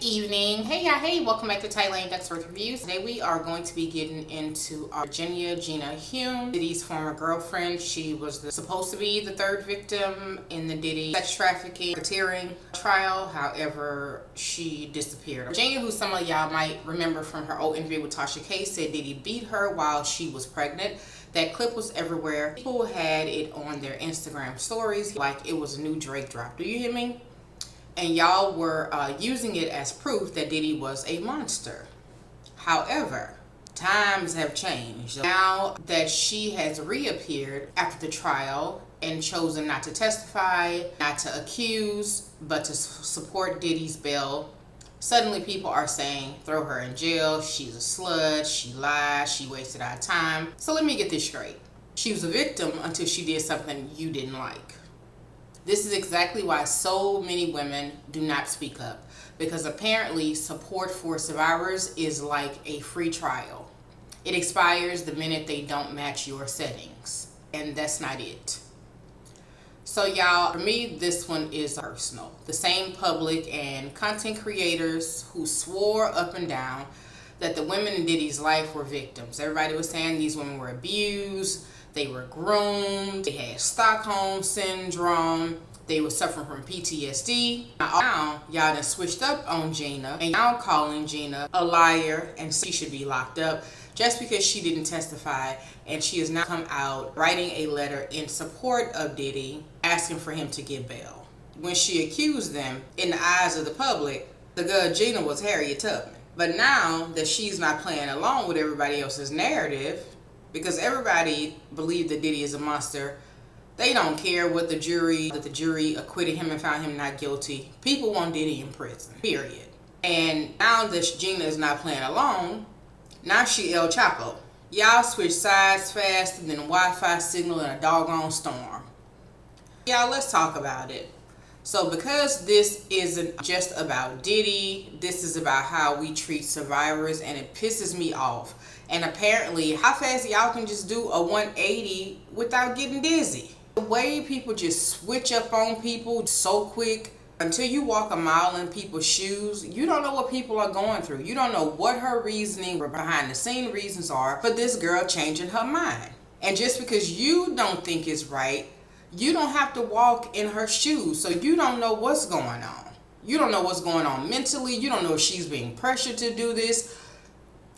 evening. Hey y'all, hey, welcome back to Thailand Expert Reviews. Today we are going to be getting into our Gina Hume, Diddy's former girlfriend. She was supposed to be the third victim in the Diddy sex trafficking racketeering trial. However, she disappeared. Gina, who some of y'all might remember from her old interview with Tasha K, said Diddy beat her while she was pregnant. That clip was everywhere. People had it on their Instagram stories like it was a new Drake drop. Do you hear me? And y'all were using it as proof that Diddy was a monster. However, times have changed. Now that she has reappeared after the trial and chosen not to testify, not to accuse, but to support Diddy's bail, suddenly people are saying, throw her in jail, she's a slut, she lied, she wasted our time. So let me get this straight. She was a victim until she did something you didn't like. This is exactly why so many women do not speak up, because apparently support for survivors is like a free trial. It expires the minute they don't match your settings, and that's not it. So y'all, for me, this one is personal. The same public and content creators who swore up and down that the women in Diddy's life were victims. Everybody was saying these women were abused, they were groomed, they had Stockholm syndrome, they were suffering from PTSD. Now, y'all done switched up on Gina, and y'all calling Gina a liar and she should be locked up just because she didn't testify, and she has now come out writing a letter in support of Diddy, asking for him to get bail. When she accused them, in the eyes of the public, the girl Gina was Harriet Tubman. But now that she's not playing along with everybody else's narrative, because everybody believed that Diddy is a monster, they don't care what the jury acquitted him and found him not guilty. People want Diddy in prison, period. And now that Gina is not playing along, now she El Chapo. Y'all switch sides faster than a Wi-Fi signal in a doggone storm. Y'all, let's talk about it. So because this isn't just about Diddy, this is about how we treat survivors, and it pisses me off. And apparently, how fast y'all can just do a 180 without getting dizzy. The way people just switch up on people so quick, until you walk a mile in people's shoes, you don't know what people are going through. You don't know what her reasoning or behind the scene reasons are for this girl changing her mind. And just because you don't think it's right, you don't have to walk in her shoes, so you don't know what's going on. You don't know what's going on mentally. You don't know if she's being pressured to do this.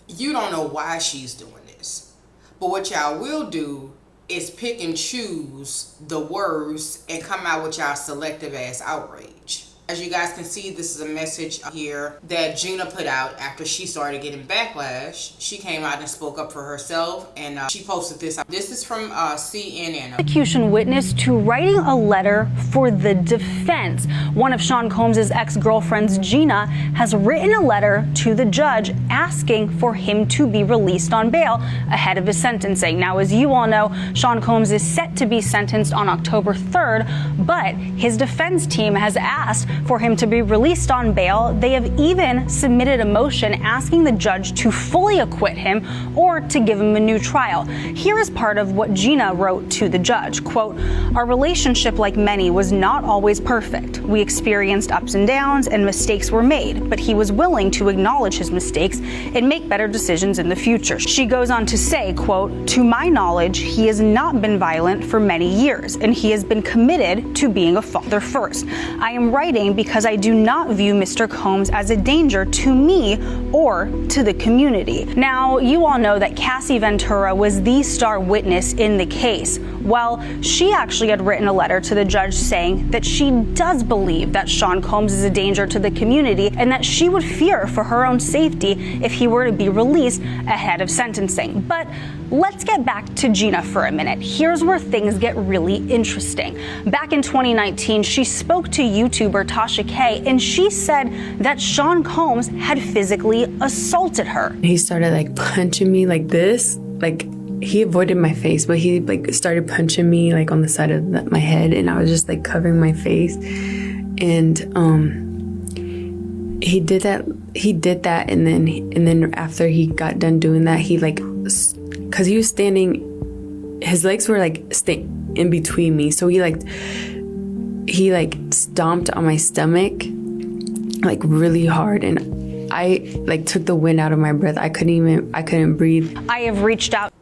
You don't know why she's doing this. But what y'all will do is pick and choose the words and come out with y'all selective ass outrage. As you guys can see, this is a message here that Gina put out after she started getting backlash. She came out and spoke up for herself, and she posted this. This is from CNN. Prosecution witness to writing a letter for the defense. One of Sean Combs' ex-girlfriends, Gina, has written a letter to the judge asking for him to be released on bail ahead of his sentencing. Now, as you all know, Sean Combs is set to be sentenced on October 3rd, but his defense team has asked for him to be released on bail. They have even submitted a motion asking the judge to fully acquit him or to give him a new trial. Here is part of what Gina wrote to the judge. Quote, "Our relationship, like many, was not always perfect. We experienced ups and downs and mistakes were made, but he was willing to acknowledge his mistakes and make better decisions in the future." She goes on to say, quote, "To my knowledge, he has not been violent for many years, and he has been committed to being a father first. I am writing because I do not view Mr. Combs as a danger to me or to the community." Now, you all know that Cassie Ventura was the star witness in the case. Well, she actually had written a letter to the judge saying that she does believe that Sean Combs is a danger to the community and that she would fear for her own safety if he were to be released ahead of sentencing. But let's get back to Gina for a minute. Here's where things get really interesting. Back in 2019, she spoke to YouTuber Tasha K, and she said that Sean Combs had physically assaulted her. He started like punching me like this, like he avoided my face, but he like started punching me like on the side of my head, and I was just like covering my face. And he did that, and then after he got done doing that, he like, cause he was standing, his legs were like in between me, so he stomped on my stomach like really hard, and I like took the wind out of my breath. I couldn't breathe. I have reached out.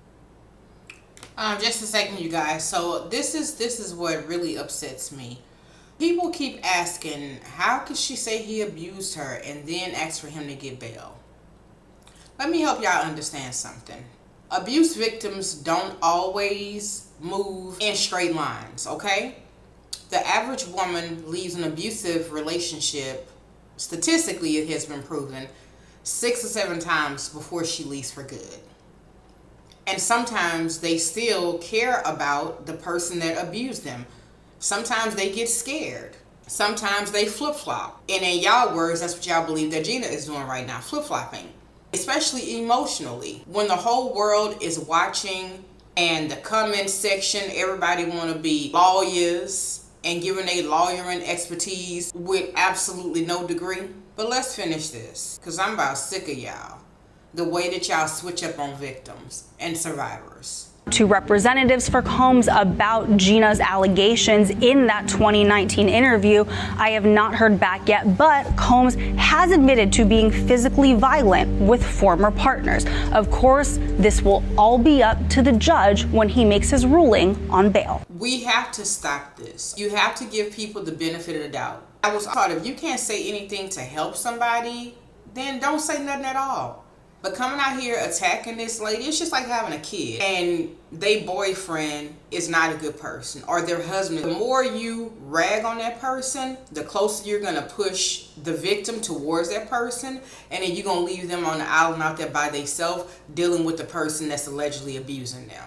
Just a second, you guys. So this is what really upsets me. People keep asking, how could she say he abused her and then ask for him to get bail? Let me help y'all understand something. Abuse victims don't always move in straight lines, okay? The average woman leaves an abusive relationship, statistically it has been proven, 6 or 7 times before she leaves for good. And sometimes they still care about the person that abused them. Sometimes they get scared. Sometimes they flip-flop. And in y'all words, that's what y'all believe that Gina is doing right now, flip-flopping. Especially emotionally. When the whole world is watching and the comment section, everybody want to be lawyers and giving a lawyering expertise with absolutely no degree. But let's finish this, because I'm about sick of y'all. The way that y'all switch up on victims and survivors. To representatives for Combs about Gina's allegations in that 2019 interview. I have not heard back yet, but Combs has admitted to being physically violent with former partners. Of course, this will all be up to the judge when he makes his ruling on bail. We have to stop this. You have to give people the benefit of the doubt. I was taught if you can't say anything to help somebody, then don't say nothing at all. But coming out here attacking this lady, it's just like having a kid and their boyfriend is not a good person, or their husband. The more you rag on that person, the closer you're gonna push the victim towards that person, and then you're gonna leave them on the island out there by themselves dealing with the person that's allegedly abusing them.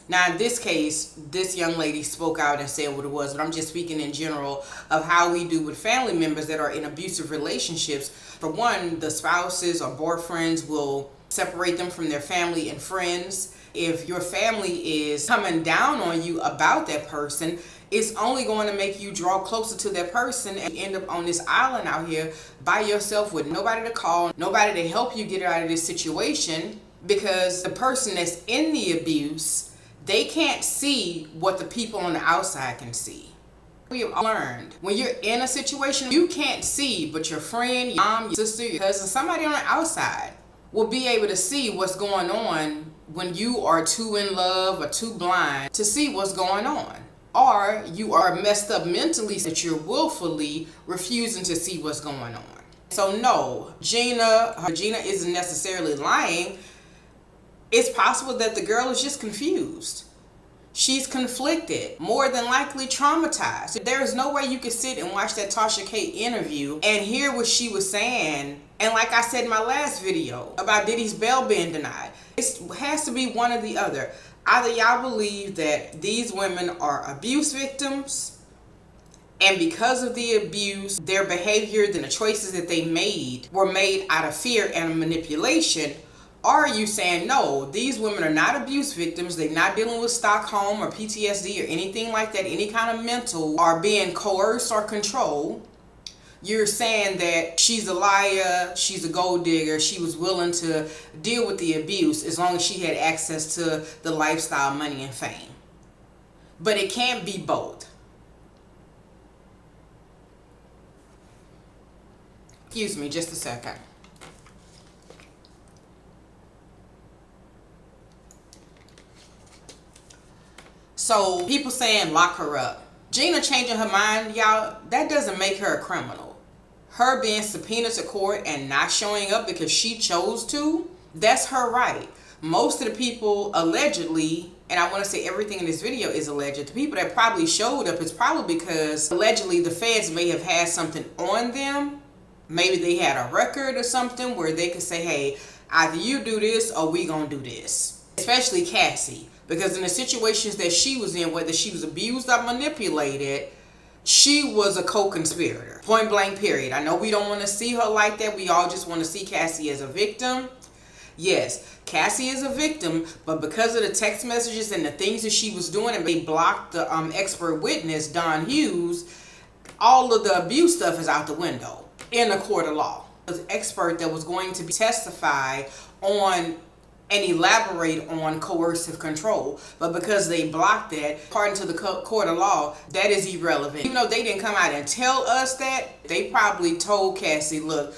Now, in this case, this young lady spoke out and said what it was, but I'm just speaking in general of how we do with family members that are in abusive relationships. For one, the spouses or boyfriends will separate them from their family and friends. If your family is coming down on you about that person, it's only going to make you draw closer to that person and end up on this island out here by yourself with nobody to call, nobody to help you get out of this situation, because the person that's in the abuse, they can't see what the people on the outside can see. We have learned when you're in a situation you can't see, but your friend, your mom, your sister, your cousin, somebody on the outside will be able to see what's going on when you are too in love or too blind to see what's going on. Or you are messed up mentally that you're willfully refusing to see what's going on. So no, Gina isn't necessarily lying. It's possible that the girl is just confused. She's conflicted, more than likely traumatized. There is no way you could sit and watch that Tasha K interview and hear what she was saying. And like I said in my last video about Diddy's bail being denied, it has to be one or the other. Either y'all believe that these women are abuse victims, and because of the abuse, their behavior and the choices that they made were made out of fear and manipulation. Or are you saying, no, these women are not abuse victims, they're not dealing with Stockholm or PTSD or anything like that, any kind of mental, or being coerced or controlled. You're saying that she's a liar, she's a gold digger, she was willing to deal with the abuse as long as she had access to the lifestyle, money, and fame. But it can't be both. Excuse me, just a second. So people saying lock her up. Gina changing her mind, y'all, that doesn't make her a criminal. Her being subpoenaed to court and not showing up because she chose to, that's her right. Most of the people allegedly, and I want to say everything in this video is alleged, the people that probably showed up is probably because allegedly the feds may have had something on them. Maybe they had a record or something where they could say, hey, either you do this or we gonna do this. Especially Cassie. Because in the situations that she was in, whether she was abused or manipulated, she was a co-conspirator. Point blank, period. I know we don't want to see her like that. We all just want to see Cassie as a victim. Yes, Cassie is a victim, but because of the text messages and the things that she was doing, and they blocked the expert witness, Don Hughes, all of the abuse stuff is out the window in a court of law. The expert that was going to testify on and elaborate on coercive control. But because they blocked that, according to the court of law, that is irrelevant. Even though they didn't come out and tell us that, they probably told Cassie, look,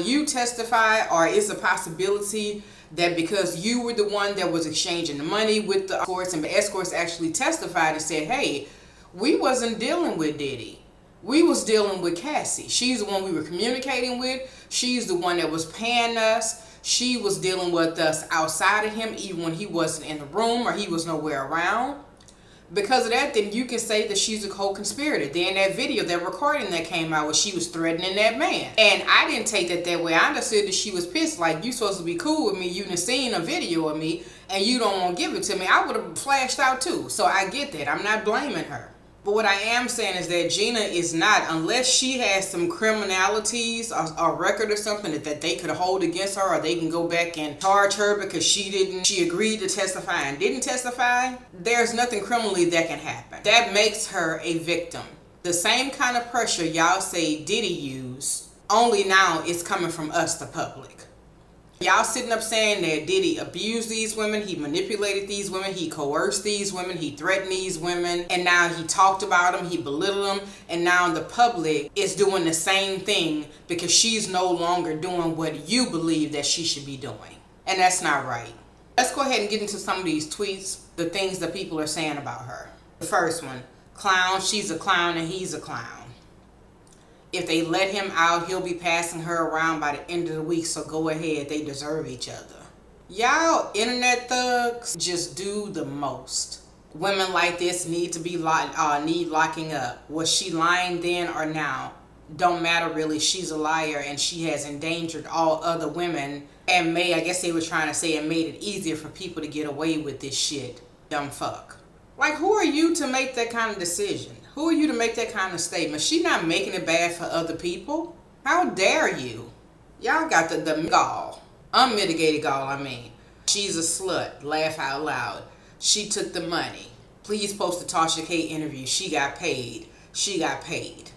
you testify, or it's a possibility that because you were the one that was exchanging the money with the escorts, and the escorts actually testified and said, hey, we wasn't dealing with Diddy. We was dealing with Cassie. She's the one we were communicating with. She's the one that was paying us. She was dealing with us outside of him, even when he wasn't in the room or he was nowhere around. Because of that, then you can say that she's a co-conspirator. Then that video, that recording that came out, where she was threatening that man. And I didn't take that way. I understood that she was pissed. Like, you supposed to be cool with me. You done seen a video of me and you don't want to give it to me. I would have flashed out too. So I get that. I'm not blaming her. But what I am saying is that Gina is not, unless she has some criminalities or a record or something that they could hold against her, or they can go back and charge her because she agreed to testify and didn't testify, there's nothing criminally that can happen. That makes her a victim. The same kind of pressure y'all say Diddy used, only now it's coming from us, the public. Y'all sitting up saying that Diddy abused these women, he manipulated these women, he coerced these women, he threatened these women, and now he talked about them, he belittled them, and now the public is doing the same thing because she's no longer doing what you believe that she should be doing. And that's not right. Let's go ahead and get into some of these tweets, the things that people are saying about her. The first one, clown, she's a clown and he's a clown. If they let him out, he'll be passing her around by the end of the week, so go ahead, they deserve each other. Y'all internet thugs just do the most. Women like this need to be locking up. Was she lying then or now? Don't matter really, she's a liar and she has endangered all other women and I guess they were trying to say it made it easier for people to get away with this shit. Dumb fuck. Like, who are you to make that kind of decision? Who are you to make that kind of statement? She not making it bad for other people. How dare you? Y'all got the gall. Unmitigated gall, I mean. She's a slut. Laugh out loud. She took the money. Please post the Tasha K interview. She got paid. She got paid.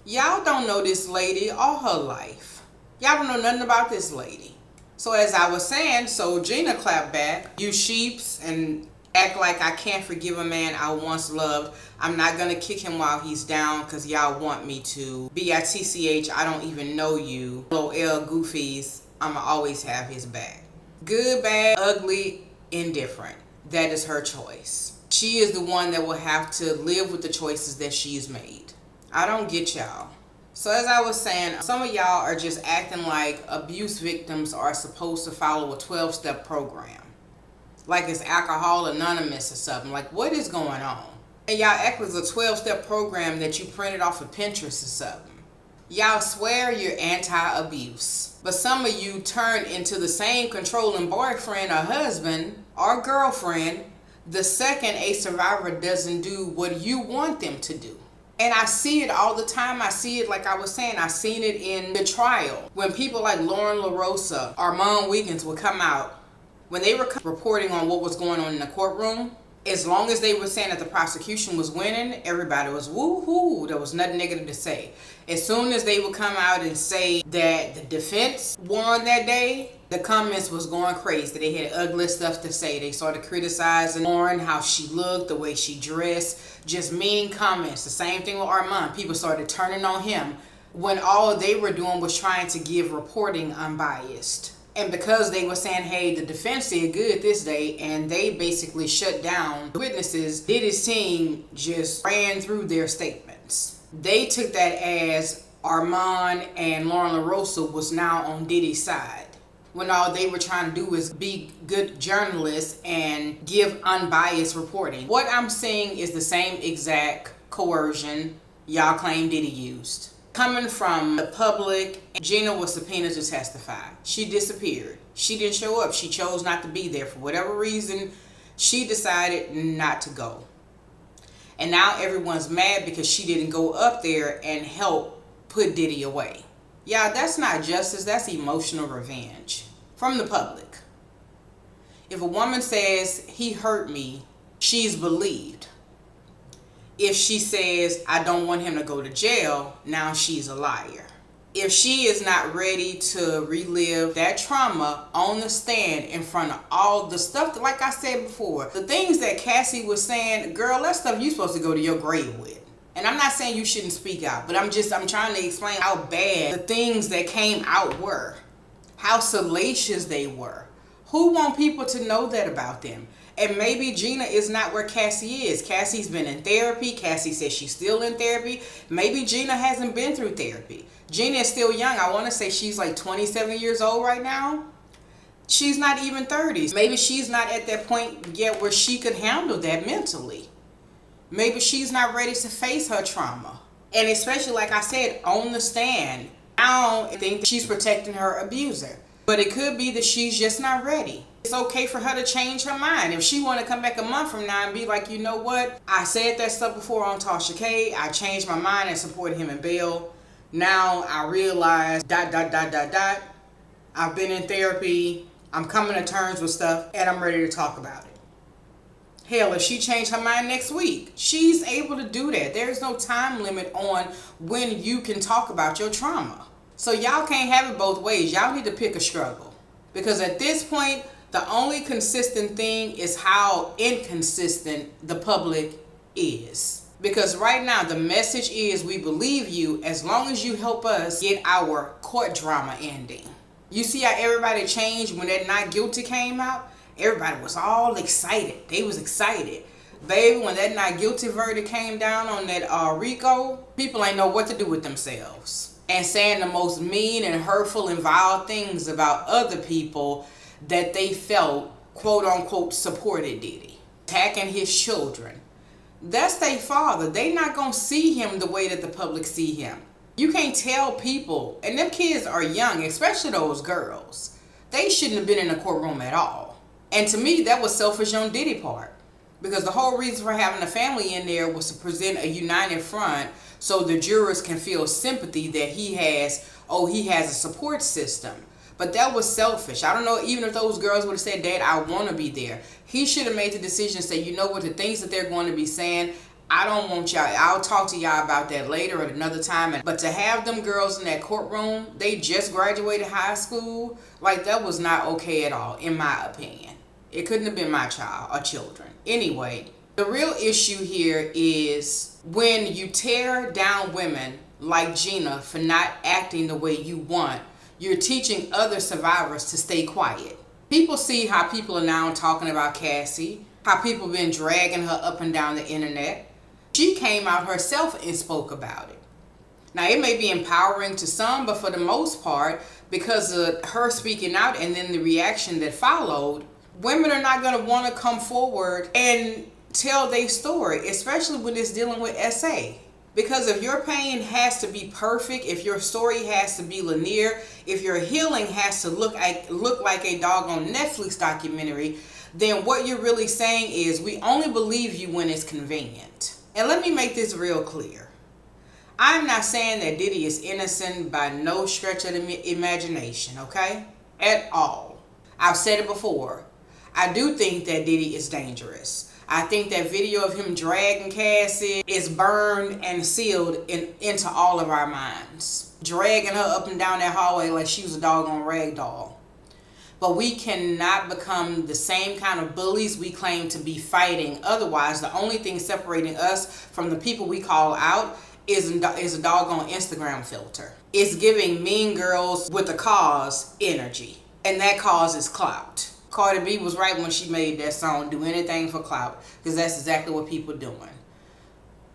Y'all don't know this lady all her life. Y'all don't know nothing about this lady. So as I was saying, so Gina clapped back. You sheeps and act like I can't forgive a man I once loved. I'm not gonna kick him while he's down because y'all want me to. BITCH, I don't even know you. LOL goofies, I'ma always have his back. Good, bad, ugly, indifferent. That is her choice. She is the one that will have to live with the choices that she's made. I don't get y'all. So as I was saying, some of y'all are just acting like abuse victims are supposed to follow a 12-step program. Like it's Alcohol Anonymous or something. Like, what is going on? And y'all act like it's a 12-step program that you printed off of Pinterest or something. Y'all swear you're anti-abuse, but some of you turn into the same controlling boyfriend or husband or girlfriend the second a survivor doesn't do what you want them to do. And I see it all the time. I see it, like I was saying, I seen it in the trial. When people like Lauren LaRosa or Mom Wiggins would come out, when they were reporting on what was going on in the courtroom, as long as they were saying that the prosecution was winning, everybody was woo-hoo. There was nothing negative to say. As soon as they would come out and say that the defense won that day, the comments was going crazy. They had ugly stuff to say. They started criticizing Lauren, how she looked, the way she dressed, just mean comments. The same thing with Armand. People started turning on him when all they were doing was trying to give reporting unbiased. And because they were saying, hey, the defense did good this day, and they basically shut down the witnesses, Diddy's team just ran through their statements. They took that as Armand and Lauren LaRosa was now on Diddy's side, when all they were trying to do was be good journalists and give unbiased reporting. What I'm seeing is the same exact coercion y'all claim Diddy used. Coming from the public, Gina was subpoenaed to testify. She disappeared. She didn't show up. She chose not to be there. For whatever reason, she decided not to go. And now everyone's mad because she didn't go up there and help put Diddy away. Yeah, that's not justice. That's emotional revenge from the public. If a woman says, he hurt me, she's believed. If she says, I don't want him to go to jail, now she's a liar. if she is not ready to relive that trauma on the stand in front of all the stuff that, like I said before, the things that Cassie was saying, girl, that stuff you supposed to go to your grave with. And I'm not saying you shouldn't speak out, but I'm trying to explain how bad the things that came out were, how salacious they were. Who want people to know that about them? And maybe Gina is not where Cassie is. Cassie's been in therapy. Cassie says she's still in therapy. Maybe Gina hasn't been through therapy. Gina is still young. I want to say she's like 27 years old right now. She's not even 30s. Maybe she's not at that point yet where she could handle that mentally. Maybe she's not ready to face her trauma. And especially, like I said, on the stand, I don't think she's protecting her abuser. But it could be that she's just not ready. It's okay for her to change her mind. If she want to come back a month from now and be like, you know what? I said that stuff before on Tasha K. I changed my mind and supported him in bail. Now I realize ... I've been in therapy. I'm coming to terms with stuff and I'm ready to talk about it. Hell, if she changed her mind next week, she's able to do that. There's no time limit on when you can talk about your trauma. So y'all can't have it both ways. Y'all need to pick a struggle. Because at this point, the only consistent thing is how inconsistent the public is. Because right now, the message is we believe you as long as you help us get our court drama ending. You see how everybody changed when that not guilty came out? Everybody was all excited. They was excited. Baby, when that not guilty verdict came down on that RICO, people ain't know what to do with themselves. And saying the most mean and hurtful and vile things about other people that they felt, quote unquote, supported Diddy. Attacking his children. That's their father. They not gonna see him the way that the public see him. You can't tell people, and them kids are young, especially those girls. They shouldn't have been in the courtroom at all. And to me, that was selfish on Diddy's part. Because the whole reason for having the family in there was to present a united front so the jurors can feel sympathy that he has a support system. But that was selfish. I don't know, even if those girls would have said, Dad, I want to be there. He should have made the decision, say, you know what, the things that they're going to be saying, I don't want y'all. I'll talk to y'all about that later at another time. But to have them girls in that courtroom, they just graduated high school, like that was not okay at all, in my opinion. It couldn't have been my child or children. Anyway, the real issue here is when you tear down women like Gina for not acting the way you want, you're teaching other survivors to stay quiet. People see how people are now talking about Cassie, how people been dragging her up and down the internet. She came out herself and spoke about it. Now, it may be empowering to some, but for the most part, because of her speaking out and then the reaction that followed, women are not going to want to come forward and tell their story, especially when it's dealing with SA. Because if your pain has to be perfect, if your story has to be linear, if your healing has to look like a doggone Netflix documentary, then what you're really saying is we only believe you when it's convenient. And let me make this real clear. I'm not saying that Diddy is innocent by no stretch of the imagination, okay? At all. I've said it before. I do think that Diddy is dangerous. I think that video of him dragging Cassie is burned and sealed into all of our minds. Dragging her up and down that hallway like she was a doggone rag doll. But we cannot become the same kind of bullies we claim to be fighting. Otherwise, the only thing separating us from the people we call out is a doggone Instagram filter. It's giving mean girls with a cause energy. And that cause is clout. Cardi B was right when she made that song, do anything for clout, because that's exactly what people are doing.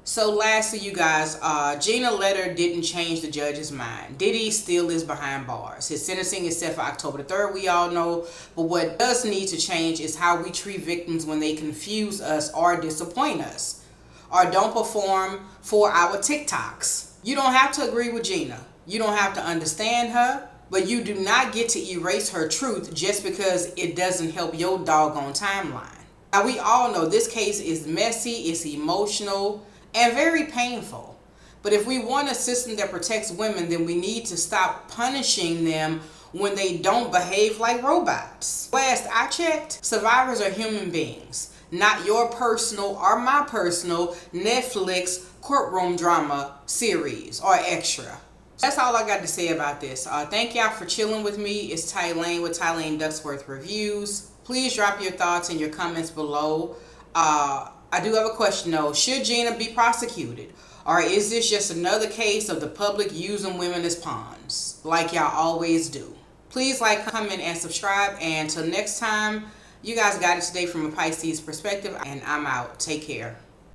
So lastly, you guys, Gina's letter didn't change the judge's mind. Diddy still is behind bars. His sentencing is set for October the 3rd, we all know. But what does need to change is how we treat victims when they confuse us or disappoint us, or don't perform for our TikToks. You don't have to agree with Gina. You don't have to understand her. But you do not get to erase her truth just because it doesn't help your doggone timeline. Now, we all know this case is messy, it's emotional, and very painful. But if we want a system that protects women, then we need to stop punishing them when they don't behave like robots. Last I checked, survivors are human beings, not your personal or my personal Netflix courtroom drama series or extra. That's all I got to say about this. Thank y'all for chilling with me. It's Ty Lane with Ty Lane Ducksworth Reviews. Please drop your thoughts in your comments below. I do have a question though. Should Gina be prosecuted? Or is this just another case of the public using women as pawns, like y'all always do? Please like, comment, and subscribe. And until next time, you guys got it today from a Pisces perspective, and I'm out. Take care.